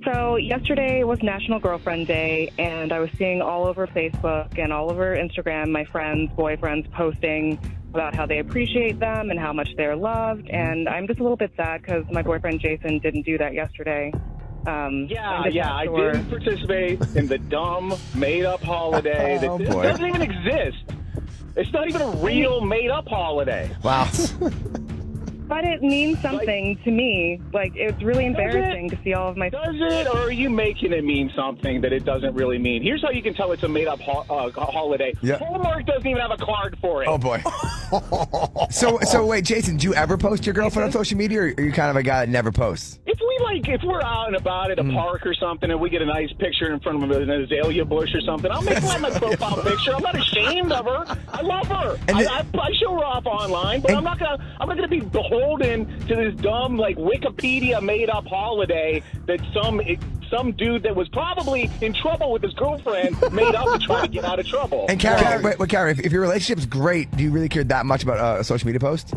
So yesterday was National Girlfriend Day, and I was seeing all over Facebook and all over Instagram my friends' boyfriends posting about how they appreciate them and how much they're loved. And I'm just a little bit sad because my boyfriend Jason didn't do that yesterday. I didn't participate in the dumb, made-up holiday that doesn't even exist. It's not even a real, made-up holiday. Wow. But it means something to me. Like, it's really embarrassing to see all of my... Does it, or are you making it mean something that it doesn't really mean? Here's how you can tell it's a made-up holiday. Yeah. Hallmark doesn't even have a card for it. Oh, boy. So wait, Jason, do you ever post your girlfriend on social media, or are you kind of a guy that never posts? If we're out and about at a park or something and we get a nice picture in front of an azalea bush or something, I'll make that my profile picture. I'm not ashamed of her. I love her. I show her off online, but I'm not gonna be beholden to this dumb, like, Wikipedia made up holiday that some dude that was probably in trouble with his girlfriend made up to try to get out of trouble. And Karen, if your relationship's great, do you really care that much about a social media post?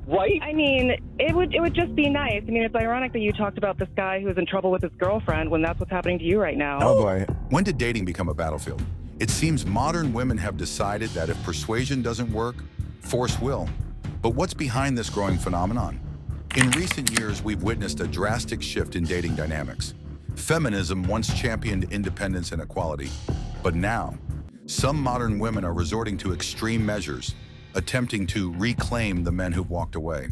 Right? I mean, it would just be nice. I mean, it's ironic that you talked about this guy who's in trouble with his girlfriend when that's what's happening to you right now. Oh, boy. When did dating become a battlefield? It seems modern women have decided that if persuasion doesn't work, force will. But what's behind this growing phenomenon? In recent years, we've witnessed a drastic shift in dating dynamics. Feminism once championed independence and equality, but now, some modern women are resorting to extreme measures, attempting to reclaim the men who've walked away.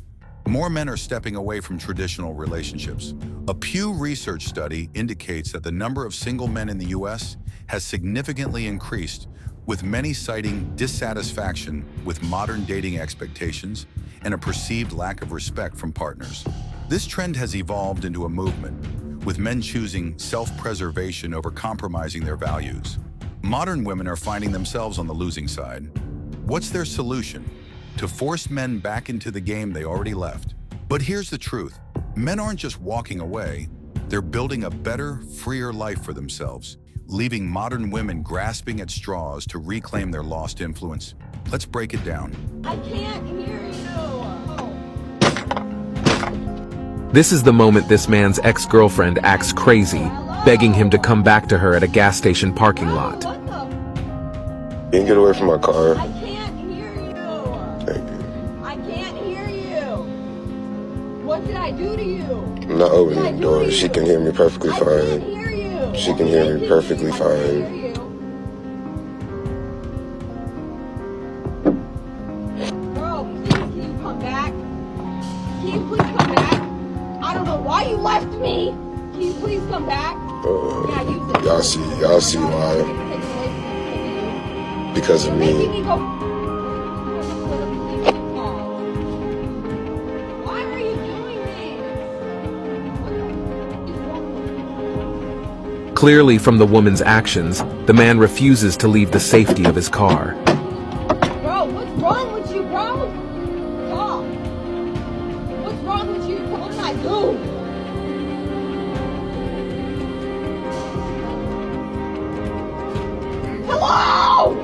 More men are stepping away from traditional relationships. A Pew Research study indicates that the number of single men in the U.S. has significantly increased, with many citing dissatisfaction with modern dating expectations and a perceived lack of respect from partners. This trend has evolved into a movement, with men choosing self-preservation over compromising their values. Modern women are finding themselves on the losing side. What's their solution? To force men back into the game they already left. But here's the truth. Men aren't just walking away. They're building a better, freer life for themselves, leaving modern women grasping at straws to reclaim their lost influence. Let's break it down. I can't hear you. This is the moment this man's ex-girlfriend acts crazy, begging him to come back to her at a gas station parking lot. You can get away from my car. I can't hear you. Thank you. I can't hear you. What did I do to you? I'm not opening the door. She can hear me perfectly I can't fine. hear you. She can hear me perfectly I can't hear fine. you. Girl, please, can you come back? Can you please come back? I don't know why you left me. Can you please come back? Y'all see why. Because of me. Why are you doing this? Clearly from the woman's actions, the man refuses to leave the safety of his car. Bro, what's wrong with you, bro? Stop. What's wrong with you? What did I do? Hello!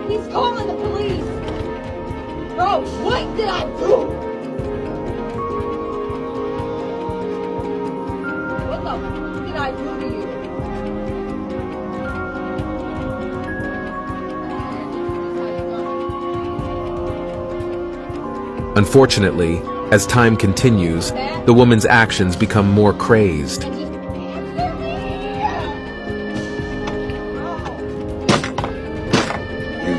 He's calling the police. Bro, what did I do? What the f did I do to you? Unfortunately, as time continues, the woman's actions become more crazed.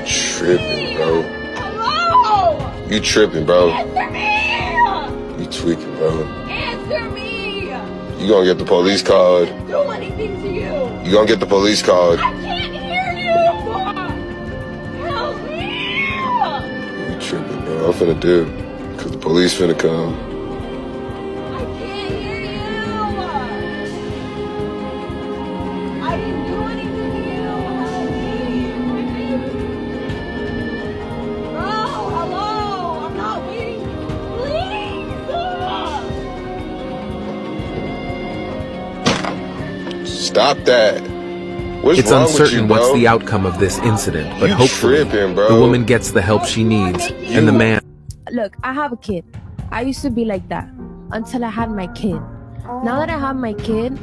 Tripping, bro. Hello? You tripping, bro. Answer me! You tweaking, bro. Answer me! You gonna get the police called. I didn't do anything to you. You gonna get the police called. I can't hear you! Help me! You tripping, bro. I'm finna do. Cause the police finna come. I can't hear you! I didn't do anything to you! Help me! Bro, hello! I'm not waiting. Please! Stop that. What's It's wrong with uncertain you, bro? what's the outcome of this incident, but You hopefully tripping, bro. the woman gets the help she needs, and the man... Look, I have a kid. I used to be like that until I had my kid. now that I have my kid,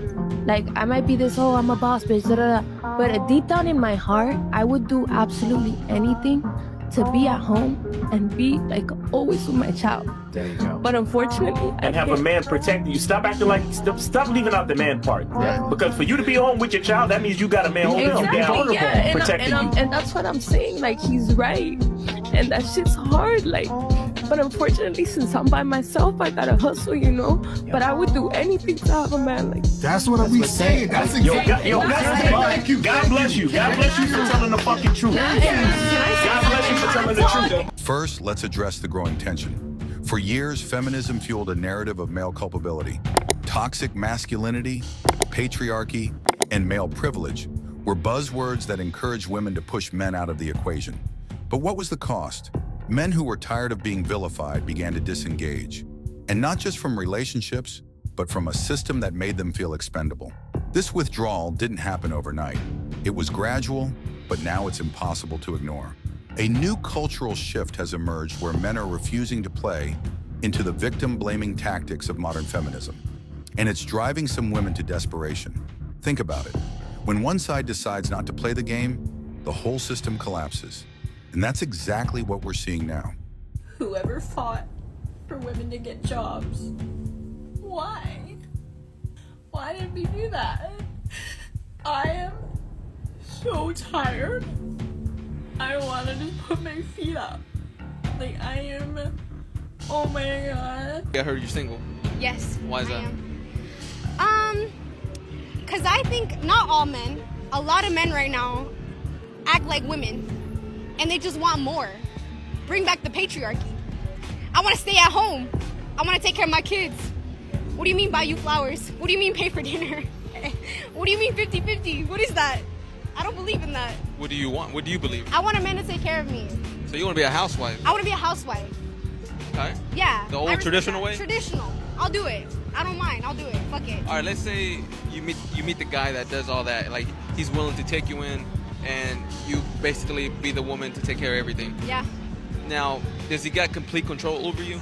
like, I might be this, oh, I'm a boss bitch, da, da, da. But deep down in my heart, I would do absolutely anything to be at home and be, like, always with my child. There you go. But unfortunately, and have a man protecting you. Stop acting like, stop leaving out the man part. Yeah. Because for you to be home with your child, that means you got a man holding you down, yeah, protecting you. And that's what I'm saying. Like, he's right, and that shit's hard. Like, but unfortunately, since I'm by myself, I gotta hustle, you know. Yeah. But I would do anything to have a man. Like, that's what we saying. That's exactly. God bless you. God bless you for telling the fucking truth. God bless you for telling the truth. First, let's address the growing tension. For years, feminism fueled a narrative of male culpability. Toxic masculinity, patriarchy, and male privilege were buzzwords that encouraged women to push men out of the equation. But what was the cost? Men who were tired of being vilified began to disengage. And not just from relationships, but from a system that made them feel expendable. This withdrawal didn't happen overnight. It was gradual, but now it's impossible to ignore. A new cultural shift has emerged where men are refusing to play into the victim-blaming tactics of modern feminism. And it's driving some women to desperation. Think about it. When one side decides not to play the game, the whole system collapses. And that's exactly what we're seeing now. Whoever fought for women to get jobs, why? Why did we do that? I am so tired. I wanted to put my feet up. Like, I am, oh my God. I heard you're single. Yes. Why is that? Because I think not all men, a lot of men right now act like women and they just want more. Bring back the patriarchy. I want to stay at home. I want to take care of my kids. What do you mean buy you flowers? What do you mean pay for dinner? What do you mean 50-50? What is that? I don't believe in that. What do you want? What do you believe? I want a man to take care of me. So you want to be a housewife? I want to be a housewife. Okay. Yeah. The old traditional way? Traditional. I'll do it. I don't mind. I'll do it. Fuck it. All right, let's say you meet the guy that does all that. Like, he's willing to take you in and you basically be the woman to take care of everything. Yeah. Now, does he got complete control over you?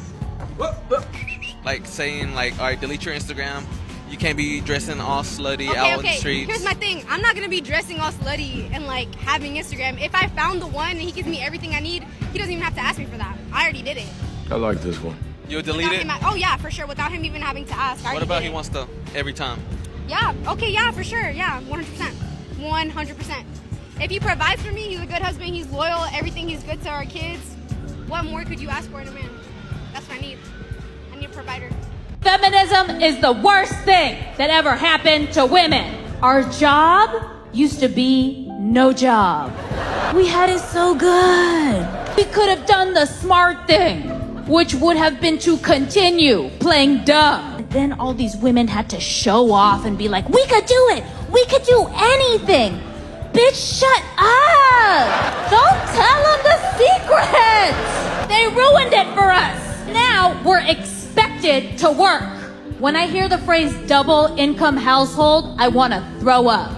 Like saying, like, all right, delete your Instagram. You can't be dressing all slutty out on the streets. Here's my thing. I'm not going to be dressing all slutty and, like, having Instagram. If I found the one and he gives me everything I need, he doesn't even have to ask me for that. I already did it. I like this one. You'll delete it? Oh, yeah, for sure. Without him even having to ask. What about he wants to every time? Yeah. Okay, yeah, for sure. Yeah, 100%. 100%. If he provides for me, he's a good husband, he's loyal, everything, he's good to our kids. What more could you ask for in a man? That's what I need. I need a provider. Feminism is the worst thing that ever happened to women. Our job used to be no job. We had it so good. We could have done the smart thing, which would have been to continue playing dumb. And then all these women had to show off and be like, we could do it. We could do anything. Bitch, shut up. Don't tell them the secrets. They ruined it for us. Now we're expected to work. When I hear the phrase double income household, I want to throw up.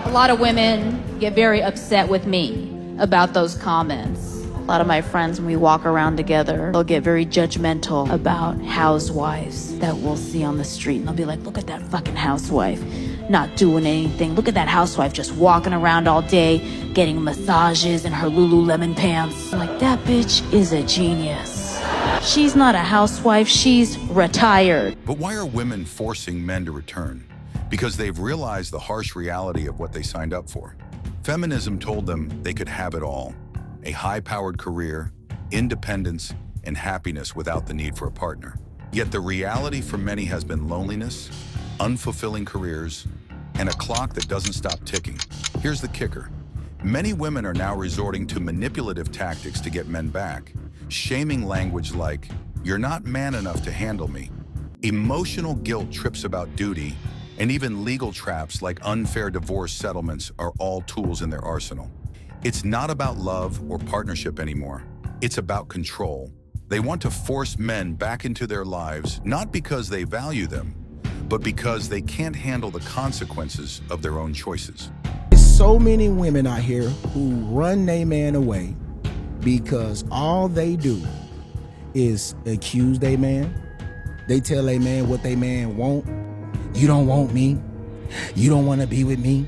A lot of women get very upset with me about those comments. A lot of my friends, when we walk around together, they'll get very judgmental about housewives that we'll see on the street. And they'll be like, look at that fucking housewife not doing anything. Look at that housewife just walking around all day, getting massages in her Lululemon pants. I'm like, that bitch is a genius. She's not a housewife, she's retired. But why are women forcing men to return? Because they've realized the harsh reality of what they signed up for. Feminism told them they could have it all. A high-powered career, independence, and happiness without the need for a partner. Yet the reality for many has been loneliness, unfulfilling careers, and a clock that doesn't stop ticking. Here's the kicker. Many women are now resorting to manipulative tactics to get men back. Shaming language like, you're not man enough to handle me. Emotional guilt trips about duty, and even legal traps like unfair divorce settlements are all tools in their arsenal. It's not about love or partnership anymore. It's about control. They want to force men back into their lives, not because they value them, but because they can't handle the consequences of their own choices. There's so many women out here who run their man away because all they do is accuse their man. They tell their man what their man want. You don't want me. You don't want to be with me.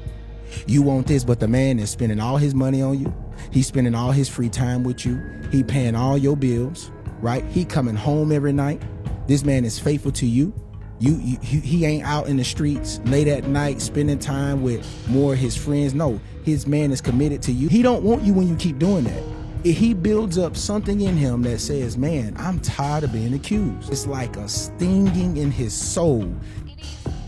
You want this, but the man is spending all his money on you. He's spending all his free time with you. He paying all your bills, right? He coming home every night. This man is faithful to you. He ain't out in the streets late at night spending time with more of his friends. No, his man is committed to you. He don't want you when you keep doing that. He builds up something in him that says, man, I'm tired of being accused. It's like a stinging in his soul.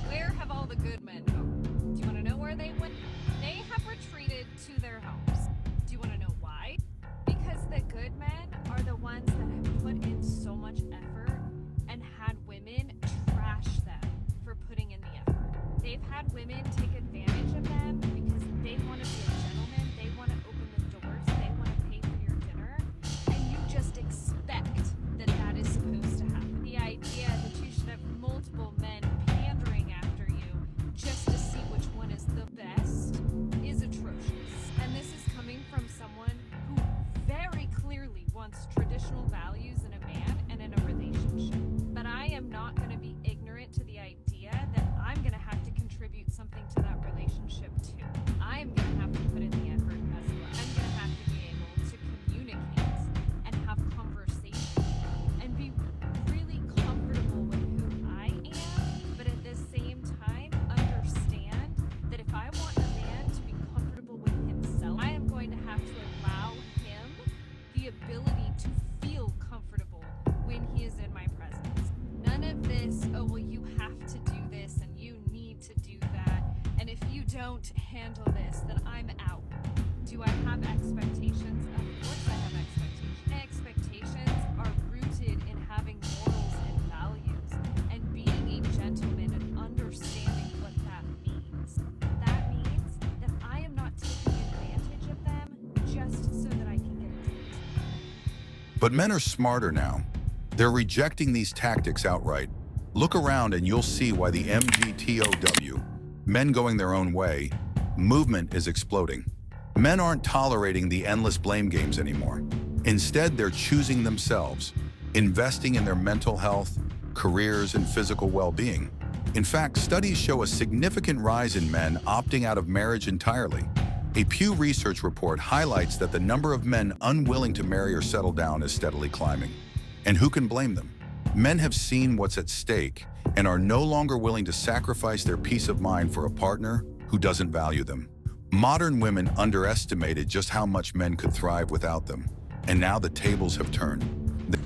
Where have all the good men gone? Do you want to know where they went? They have retreated to their homes. Do you want to know why? Because the good men are the ones that have put in so much effort and had women trash them for putting in the effort. They've had women take advantage of them because they want to be a gentleman, they want to open the doors, they want to pay for your dinner, and you just expect that that is supposed to happen. The idea that you should have multiple men pandering after you just to see which one is the best is atrocious. And this is coming from someone who very clearly wants traditional values in a man and in a relationship. But I am not going to be ignorant to the idea that I'm going to have to contribute something to that relationship too. I'm going to have to put in the effort as well. I'm going to have to be able to communicate and have conversation and be really comfortable with who I am, but at the same time understand that if I want a man to be comfortable with himself, I am going to have to allow him the ability to feel comfortable when he is in my presence. None of this, oh, well, you have to do this and you need to do that. And if you don't handle this, then I'm out. Do I have expectations? Of course I have expectations. Expectations are rooted in having morals and values and being a gentleman and understanding what that means. That means that I am not taking advantage of them just so that I can get a date. But men are smarter now. They're rejecting these tactics outright. Look around and you'll see why the MGTOW, men going their own way, movement is exploding. Men aren't tolerating the endless blame games anymore. Instead, they're choosing themselves, investing in their mental health, careers, and physical well-being. In fact, studies show a significant rise in men opting out of marriage entirely. A Pew Research report highlights that the number of men unwilling to marry or settle down is steadily climbing. And who can blame them? Men have seen what's at stake and are no longer willing to sacrifice their peace of mind for a partner who doesn't value them. Modern women underestimated just how much men could thrive without them, and now the tables have turned.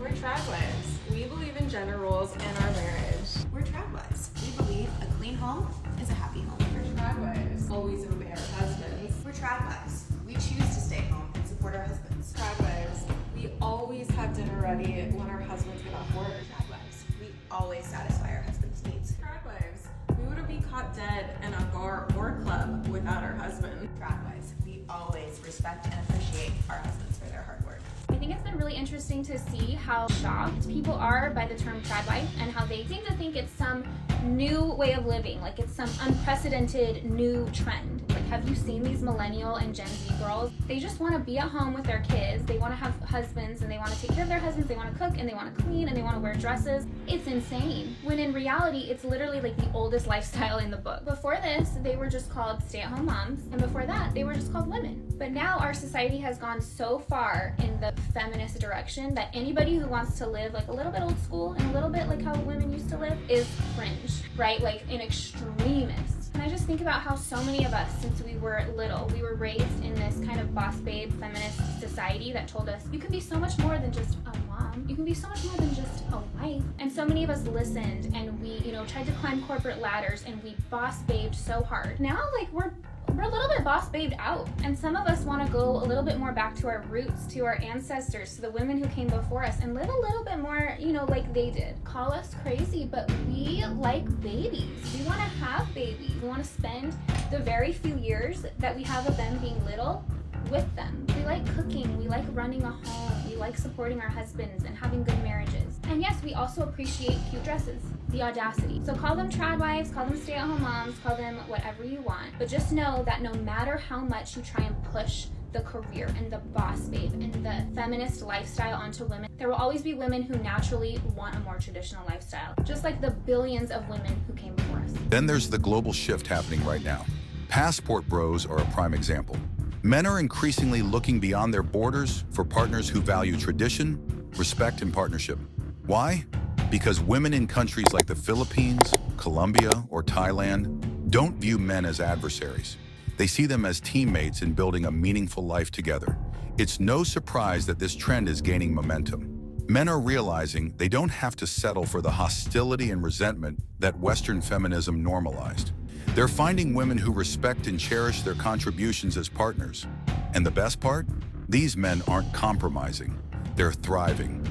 We're trad-wives. We believe in gender roles in our marriage. We're trad-wives. We believe a clean home is a happy home. We're trad-wives. Always obey our husbands. We're trad-wives. We choose to stay home and support our husbands. Trad-wives. We always have dinner ready when our husbands get off work. Trad-wives. We always satisfy our husband's needs. Trad-wives. We wouldn't be caught dead in a bar or club without our husband. Trad-wives. We always respect and appreciate our husbands for their hard work. I think it's been really interesting to see how shocked people are by the term trad-wife and how they seem to think it's some new way of living, like it's some unprecedented new trend. Like, have you seen these millennial and Gen Z girls? They just want to be at home with their kids, they want to have husbands and they want to take care of their husbands, they want to cook and they want to clean and they want to wear dresses. It's insane. When in reality, it's literally like the oldest lifestyle in the book. Before this, they were just called stay-at-home moms, and before that, they were just called women. But now our society has gone so far in the feminist direction that anybody who wants to live like a little bit old school and a little bit like how women used to live is fringe, right? Like an extremist. And I just think about how so many of us, since we were little, we were raised in this kind of boss babe feminist society that told us you can be so much more than just a mom. You can be so much more than just a wife. And so many of us listened and we, tried to climb corporate ladders and we boss babed so hard. Now, like, we're a little bit boss babed out, and some of us want to go a little bit more back to our roots, to our ancestors, to the women who came before us, and live a little bit more, like they did. Call us crazy, but we like babies. We want to have babies. We want to spend the very few years that we have of them being little with them. We like cooking, we like running a home, we like supporting our husbands and having good marriages. And yes, we also appreciate cute dresses, the audacity. So call them trad wives, call them stay-at-home moms, call them whatever you want. But just know that no matter how much you try and push the career and the boss babe and the feminist lifestyle onto women, there will always be women who naturally want a more traditional lifestyle, just like the billions of women who came before us. Then there's the global shift happening right now. Passport bros are a prime example. Men are increasingly looking beyond their borders for partners who value tradition, respect, and partnership. Why? Because women in countries like the Philippines, Colombia, or Thailand don't view men as adversaries. They see them as teammates in building a meaningful life together. It's no surprise that this trend is gaining momentum. Men are realizing they don't have to settle for the hostility and resentment that Western feminism normalized. They're finding women who respect and cherish their contributions as partners. And the best part? These men aren't compromising. They're thriving.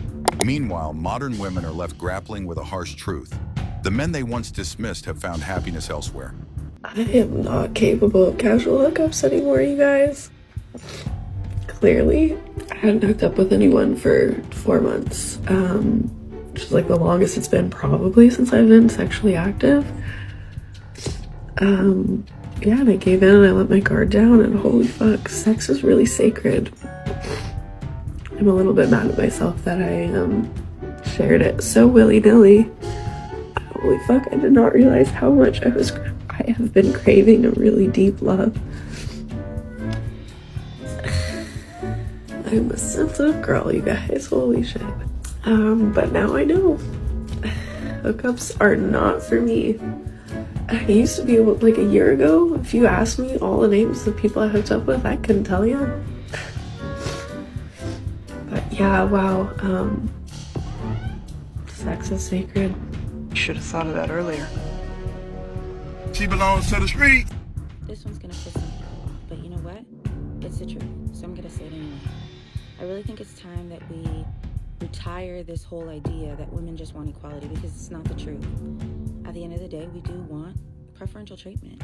Meanwhile, modern women are left grappling with a harsh truth. The men they once dismissed have found happiness elsewhere. I am not capable of casual hookups anymore, you guys. Clearly, I hadn't hooked up with anyone for 4 months, which is like the longest it's been probably since I've been sexually active. Yeah, and I gave in and I let my guard down, and holy fuck, sex is really sacred. I'm a little bit mad at myself that I shared it so willy-nilly. Holy fuck, I did not realize how much I have been craving a really deep love. I'm a sensitive girl, you guys, holy shit. But now I know. Hookups are not for me. I used to be able, like a year ago, if you asked me all the names of people I hooked up with, I couldn't tell you. But yeah, wow, sex is sacred. Should have thought of that earlier. She belongs to the street. This one's gonna piss some people off, but you know what? It's the truth, so I'm gonna say it anyway. I really think it's time that we retire this whole idea that women just want equality, because it's not the truth. At the end of the day, we do want preferential treatment.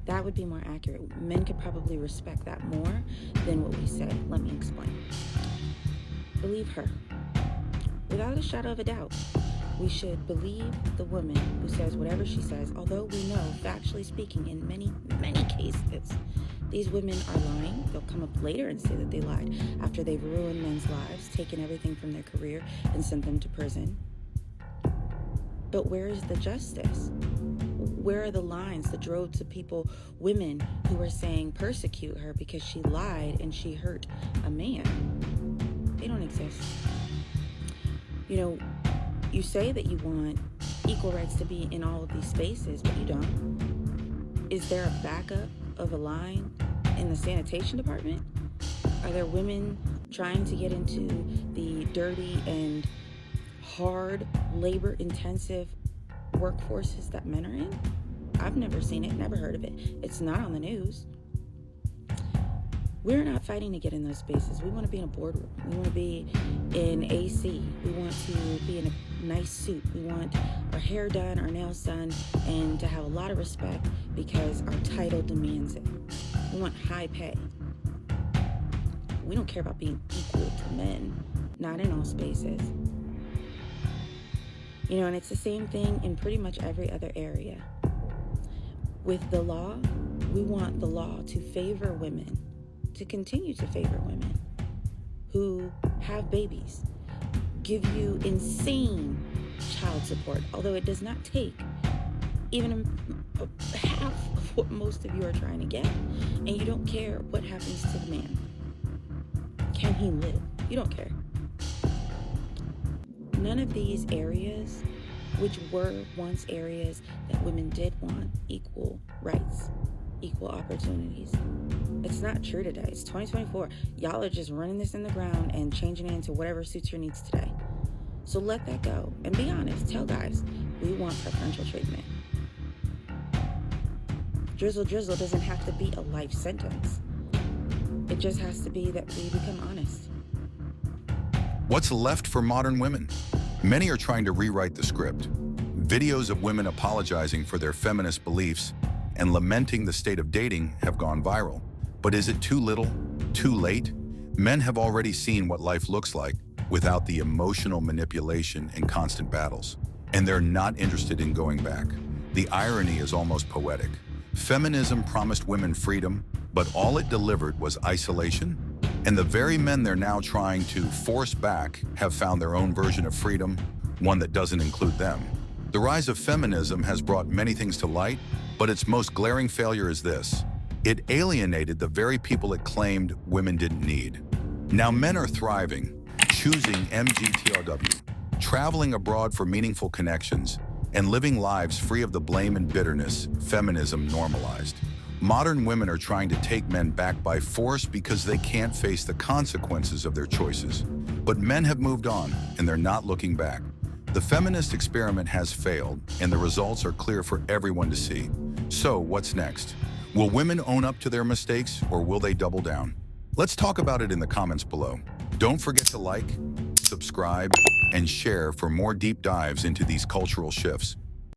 That would be more accurate. Men could probably respect that more than what we say. Let me explain. Believe her. Without a shadow of a doubt. We should believe the woman who says whatever she says, although we know, factually speaking, in many, many cases, these women are lying. They'll come up later and say that they lied after they've ruined men's lives, taken everything from their career, and sent them to prison. But where is the justice? Where are the lines that drove to people, women who are saying persecute her because she lied and she hurt a man? They don't exist. You know, you say that you want equal rights to be in all of these spaces, but you don't. Is there a backup of a line in the sanitation department? Are there women trying to get into the dirty and hard, labor-intensive workforces that men are in? I've never seen it, never heard of it. It's not on the news. We're not fighting to get in those spaces. We want to be in a boardroom. We want to be in AC. We want to be in a nice suit. We want our hair done, our nails done, and to have a lot of respect because our title demands it. We want high pay. We don't care about being equal to men, not in all spaces. You know, and it's the same thing in pretty much every other area. With the law, we want the law to favor women, to continue to favor women who have babies, give you insane child support, although it does not take even half of what most of you are trying to get, and you don't care what happens to the man. Can he live? You don't care. None of these areas, which were once areas that women did want equal rights, equal opportunities. It's not true today. It's 2024. Y'all are just running this in the ground and changing it into whatever suits your needs today. So let that go and be honest. Tell guys, we want preferential treatment. Drizzle doesn't have to be a life sentence. It just has to be that we become honest. What's left for modern women? Many are trying to rewrite the script. Videos of women apologizing for their feminist beliefs and lamenting the state of dating have gone viral. But is it too little, too late? Men have already seen what life looks like without the emotional manipulation and constant battles, and they're not interested in going back. The irony is almost poetic. Feminism promised women freedom, But all it delivered was isolation, and the very men they're now trying to force back have found their own version of freedom, one that doesn't include them. The rise of feminism has brought many things to light, but its most glaring failure is this. It alienated the very people it claimed women didn't need. Now men are thriving, choosing MGTOW, traveling abroad for meaningful connections, and living lives free of the blame and bitterness feminism normalized. Modern women are trying to take men back by force because they can't face the consequences of their choices. But men have moved on, and they're not looking back. The feminist experiment has failed, and the results are clear for everyone to see. So, what's next? Will women own up to their mistakes, or will they double down? Let's talk about it in the comments below. Don't forget to like, subscribe, and share for more deep dives into these cultural shifts.